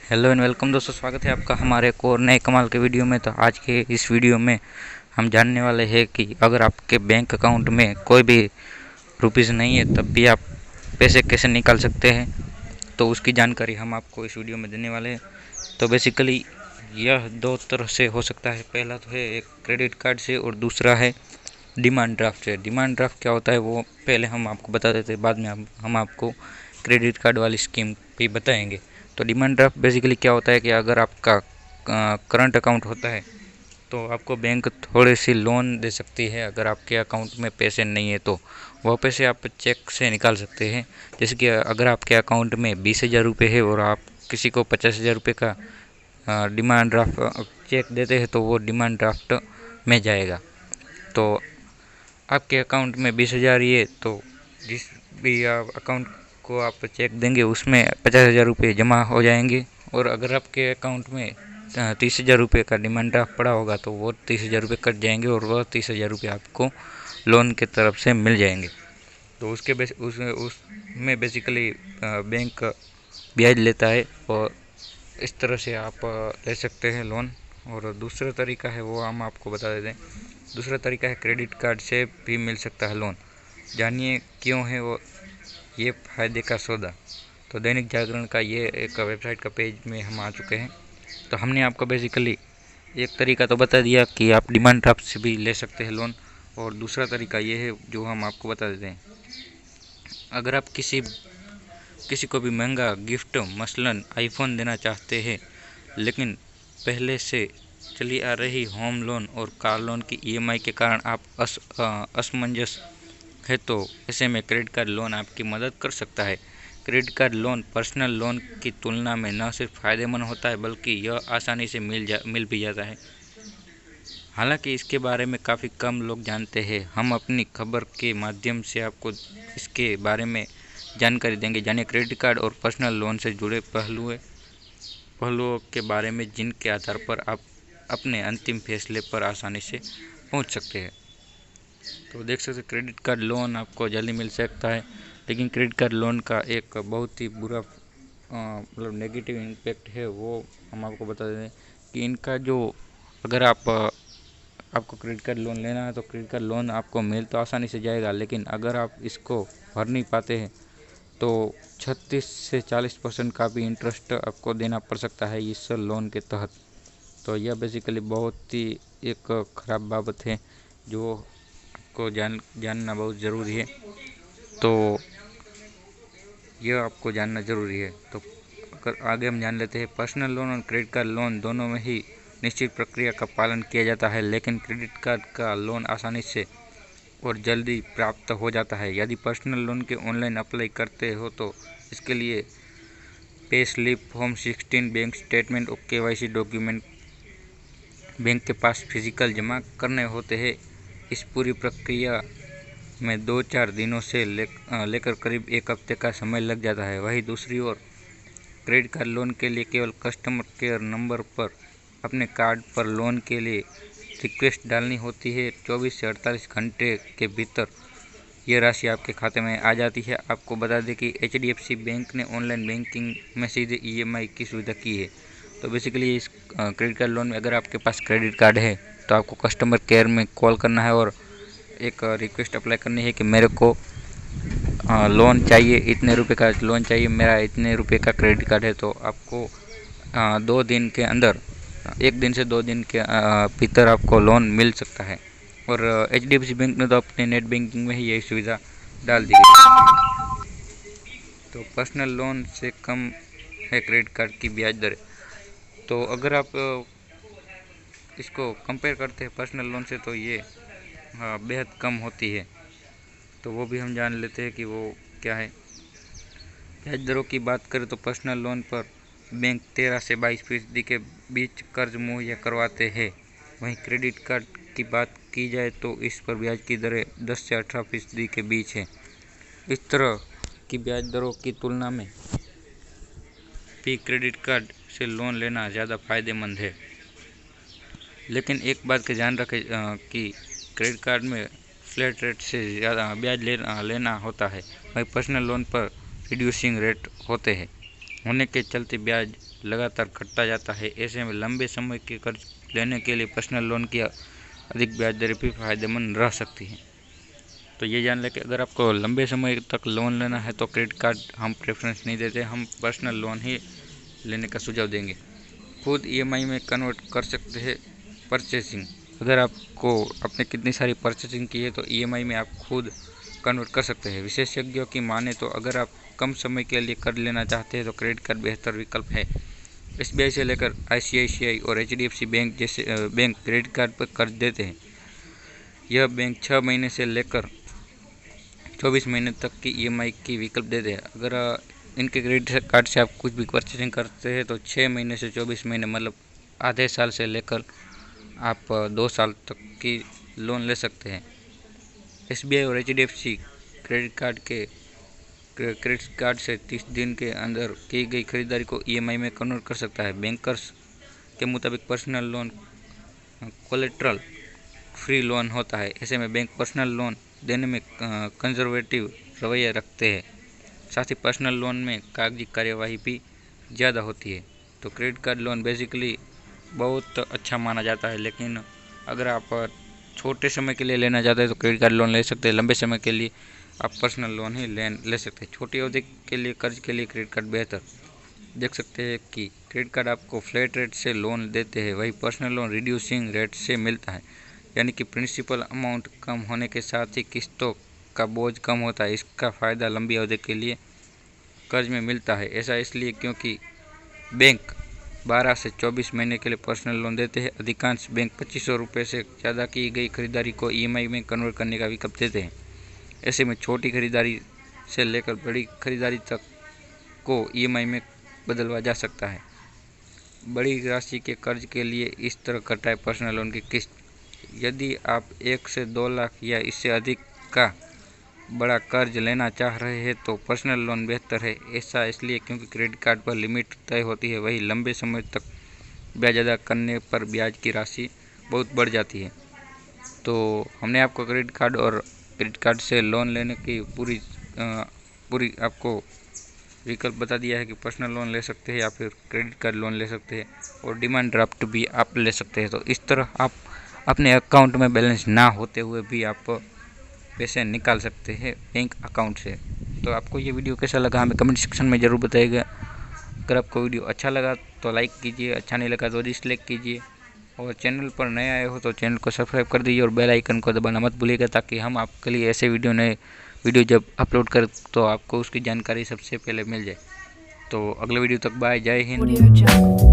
Hello and welcome दोस्तों, स्वागत है आपका हमारे एक और नए कमाल के वीडियो में। तो आज के इस वीडियो में हम जानने वाले हैं कि अगर आपके बैंक अकाउंट में कोई भी रुपीस नहीं है तब भी आप पैसे कैसे निकाल सकते हैं, तो उसकी जानकारी हम आपको इस वीडियो में देने वाले हैं। तो बेसिकली यह दो तरह से हो सकता है। पहला तो है एक क्रेडिट कार्ड से और दूसरा है डिमांड ड्राफ्ट से। डिमांड ड्राफ्ट क्या होता है वो पहले हम आपको बता देते हैं, बाद में हम आपको क्रेडिट कार्ड वाली स्कीम भी बताएंगे। तो डिमांड ड्राफ्ट बेसिकली क्या होता है कि अगर आपका करंट अकाउंट होता है तो आपको बैंक थोड़ी सी लोन दे सकती है। अगर आपके अकाउंट में पैसे नहीं है तो वह पैसे आप चेक से निकाल सकते हैं। जैसे कि अगर आपके अकाउंट में 20,000 रुपये है और आप किसी को 50,000 रुपये का डिमांड ड्राफ्ट चेक देते हैं तो वो डिमांड ड्राफ्ट में जाएगा। तो आपके अकाउंट में 20,000 ही है तो जिस भी आप अकाउंट को आप चेक देंगे उसमें 50,000 रुपये जमा हो जाएंगे। और अगर आपके अकाउंट में 30,000 रुपये का डिमांड ड्राफ्ट पड़ा होगा तो वो 30,000 रुपये कट जाएंगे और वह 30,000 रुपये आपको लोन के तरफ से मिल जाएंगे। तो उसमें बेसिकली बैंक ब्याज लेता है और इस तरह से आप ले सकते हैं लोन। और दूसरा तरीका है वो हम आपको बता देते हैं। दूसरा तरीका है क्रेडिट कार्ड से भी मिल सकता है लोन। जानिए क्यों है वो ये फ़ायदे का सौदा। तो दैनिक जागरण का ये एक वेबसाइट का पेज में हम आ चुके हैं। तो हमने आपको बेसिकली एक तरीका तो बता दिया कि आप डिमांड ड्राफ्ट से भी ले सकते हैं लोन, और दूसरा तरीका ये है जो हम आपको बता देते हैं। अगर आप किसी को भी महंगा गिफ्ट मसलन आईफोन देना चाहते हैं, लेकिन पहले से चली आ रही होम लोन और कार लोन की ईएमआई के कारण आप असमंजस है, तो ऐसे में क्रेडिट कार्ड लोन आपकी मदद कर सकता है। Credit card loan personal loan की तुलना में न सिर्फ फ़ायदेमंद होता है बल्कि यह आसानी से मिल भी जाता है। हालांकि इसके बारे में काफ़ी कम लोग जानते हैं। हम अपनी खबर के माध्यम से आपको इसके बारे में जानकारी देंगे। जानिए क्रेडिट कार्ड और पर्सनल लोन से जुड़े पहलुओं के बारे में जिनके आधार पर आप अपने अंतिम फैसले पर आसानी से पहुंच सकते हैं। तो देख सकते हैं क्रेडिट कार्ड लोन आपको जल्दी मिल सकता है, लेकिन क्रेडिट कार्ड लोन का एक बहुत ही बुरा मतलब नेगेटिव इम्पैक्ट है वो हम आपको बता दें कि इनका जो अगर आपको क्रेडिट कार्ड लोन लेना है तो क्रेडिट कार्ड लोन आपको मिल तो आसानी से जाएगा, लेकिन अगर आप इसको भर नहीं पाते हैं तो 36 से 40% का भी इंटरेस्ट आपको देना पड़ सकता है इस लोन के तहत। तो यह बेसिकली बहुत ही एक ख़राब बाबत है जो आपको जानना बहुत ज़रूरी है। तो यह आपको जानना ज़रूरी है। तो अगर आगे हम जान लेते हैं, पर्सनल लोन और क्रेडिट कार्ड लोन दोनों में ही निश्चित प्रक्रिया का पालन किया जाता है, लेकिन क्रेडिट कार्ड का लोन आसानी से और जल्दी प्राप्त हो जाता है। यदि पर्सनल लोन के ऑनलाइन अप्लाई करते हो तो इसके लिए pay slip, form 16, bank statement और केवाईसी डॉक्यूमेंट बैंक के पास फिजिकल जमा करने होते हैं। इस पूरी प्रक्रिया में 2-4 दिनों से लेकर करीब 1 हफ्ते का समय लग जाता है। वहीं दूसरी ओर क्रेडिट कार्ड लोन के लिए केवल कस्टमर केयर नंबर पर अपने कार्ड पर लोन के लिए रिक्वेस्ट डालनी होती है। 24 से 48 घंटे के भीतर ये राशि आपके खाते में आ जाती है। आपको बता दें कि HDFC बैंक ने ऑनलाइन बैंकिंग में सीधे EMI की सुविधा की है। तो बेसिकली इस क्रेडिट कार्ड लोन में अगर आपके पास क्रेडिट कार्ड है तो आपको कस्टमर केयर में कॉल करना है और एक रिक्वेस्ट अप्लाई करनी है कि मेरे को लोन चाहिए, इतने रुपए का लोन चाहिए, मेरा इतने रुपए का क्रेडिट कार्ड है। तो आपको 2 दिन के अंदर 1 दिन से 2 दिन के भीतर आपको लोन मिल सकता है। और HDFC बैंक ने तो अपने नेट बैंकिंग में ही यही सुविधा डाल दी गई। तो पर्सनल लोन से कम है क्रेडिट कार्ड की ब्याज दर। तो अगर आप इसको कंपेयर करते हैं पर्सनल लोन से तो ये बेहद कम होती है। तो वो भी हम जान लेते हैं कि वो क्या है। ब्याज दरों की बात करें तो पर्सनल लोन पर बैंक 13 से 22% के बीच कर्ज मुहैया करवाते हैं। वहीं क्रेडिट कार्ड की बात की जाए तो इस पर ब्याज की दरें 10 से 18% के बीच है। इस तरह की ब्याज दरों की तुलना में भी क्रेडिट कार्ड से लोन लेना ज़्यादा फायदेमंद है। लेकिन एक बात का ध्यान रखें कि क्रेडिट कार्ड में फ्लैट रेट से ज़्यादा ब्याज लेना होता है, वहीं पर्सनल लोन पर रिड्यूसिंग रेट होते हैं। होने के चलते ब्याज लगातार घटता जाता है। ऐसे में लंबे समय के कर्ज लेने के लिए पर्सनल लोन की अधिक ब्याज दरें भी फायदेमंद रह सकती हैं। तो ये जान लें कि अगर आपको लंबे समय तक लोन लेना है तो क्रेडिट कार्ड हम प्रेफरेंस नहीं देते, हम पर्सनल लोन ही लेने का सुझाव देंगे। खुद ईएमआई में कन्वर्ट कर सकते हैं परचेसिंग। अगर आपको आपने कितनी सारी परचेसिंग की है तो ईएमआई में आप खुद कन्वर्ट कर सकते हैं। विशेषज्ञों की माने तो अगर आप कम समय के लिए कर्ज लेना चाहते हैं तो क्रेडिट कार्ड बेहतर विकल्प है। एसबीआई से लेकर आईसीआईसीआई और एचडीएफसी बैंक जैसे बैंक क्रेडिट कार्ड पर कर्ज देते हैं। यह बैंक 6 महीने से लेकर 24 महीने तक की ईएमआई की विकल्प देते हैं। अगर इनके क्रेडिट कार्ड से आप कुछ भी परचेसिंग करते हैं तो 6 महीने से 24 महीने मतलब आधे साल से लेकर आप 2 साल तक की लोन ले सकते हैं। एसबीआई और एचडीएफसी क्रेडिट कार्ड से 30 दिन के अंदर की गई खरीदारी को ईएमआई में कन्वर्ट कर सकता है। बैंकर्स के मुताबिक personal loan collateral free loan होता है। ऐसे में बैंक पर्सनल लोन देने में कंजर्वेटिव रवैया रखते हैं। साथ ही पर्सनल लोन में कागजी कार्यवाही भी ज़्यादा होती है। तो क्रेडिट कार्ड लोन बेसिकली बहुत अच्छा माना जाता है, लेकिन अगर आप छोटे समय के लिए लेना चाहते हैं तो क्रेडिट कार्ड लोन ले सकते हैं। लंबे समय के लिए आप पर्सनल लोन ही ले सकते हैं। छोटी अवधि के लिए कर्ज के लिए क्रेडिट कार्ड बेहतर। देख सकते हैं कि क्रेडिट कार्ड आपको फ्लैट रेट से लोन देते हैं, वही पर्सनल लोन रिड्यूसिंग रेट से मिलता है, यानी कि प्रिंसिपल अमाउंट कम होने के साथ ही किस्तों का बोझ कम होता है। इसका फ़ायदा लंबी अवधि के लिए कर्ज में मिलता है। ऐसा इसलिए क्योंकि बैंक 12 से 24 महीने के लिए पर्सनल लोन देते हैं। अधिकांश बैंक 2500 रुपये से ज़्यादा की गई खरीदारी को ईएमआई में कन्वर्ट करने का विकल्प देते हैं। ऐसे में छोटी खरीदारी से लेकर बड़ी खरीदारी तक को ईएमआई में बदलवा जा सकता है। बड़ी राशि के कर्ज के लिए इस तरह कटाए पर्सनल लोन की किस्त। यदि आप 1 से 2 लाख या इससे अधिक का बड़ा कर्ज लेना चाह रहे हैं तो पर्सनल लोन बेहतर है। ऐसा इसलिए क्योंकि क्रेडिट कार्ड पर लिमिट तय होती है, वही लंबे समय तक ब्याज अदा करने पर ब्याज की राशि बहुत बढ़ जाती है। तो हमने आपको क्रेडिट कार्ड से लोन लेने की पूरी आपको विकल्प बता दिया है कि पर्सनल लोन ले सकते हैं या फिर क्रेडिट कार्ड लोन ले सकते हैं, और डिमांड ड्राफ्ट भी आप ले सकते हैं। तो इस तरह आप अपने अकाउंट में बैलेंस ना होते हुए भी आप पैसे निकाल सकते हैं बैंक अकाउंट से। तो आपको ये वीडियो कैसा लगा हमें कमेंट सेक्शन में ज़रूर बताइएगा। अगर आपको वीडियो अच्छा लगा तो लाइक कीजिए, अच्छा नहीं लगा तो डिसलाइक कीजिए, और चैनल पर नए आए हो तो चैनल को सब्सक्राइब कर दीजिए और बेल आइकन को दबाना मत भूलिएगा, ताकि हम आपके लिए ऐसे वीडियो जब अपलोड करें तो आपको उसकी जानकारी सबसे पहले मिल जाए। तो अगले वीडियो तक बाय, जय हिंद।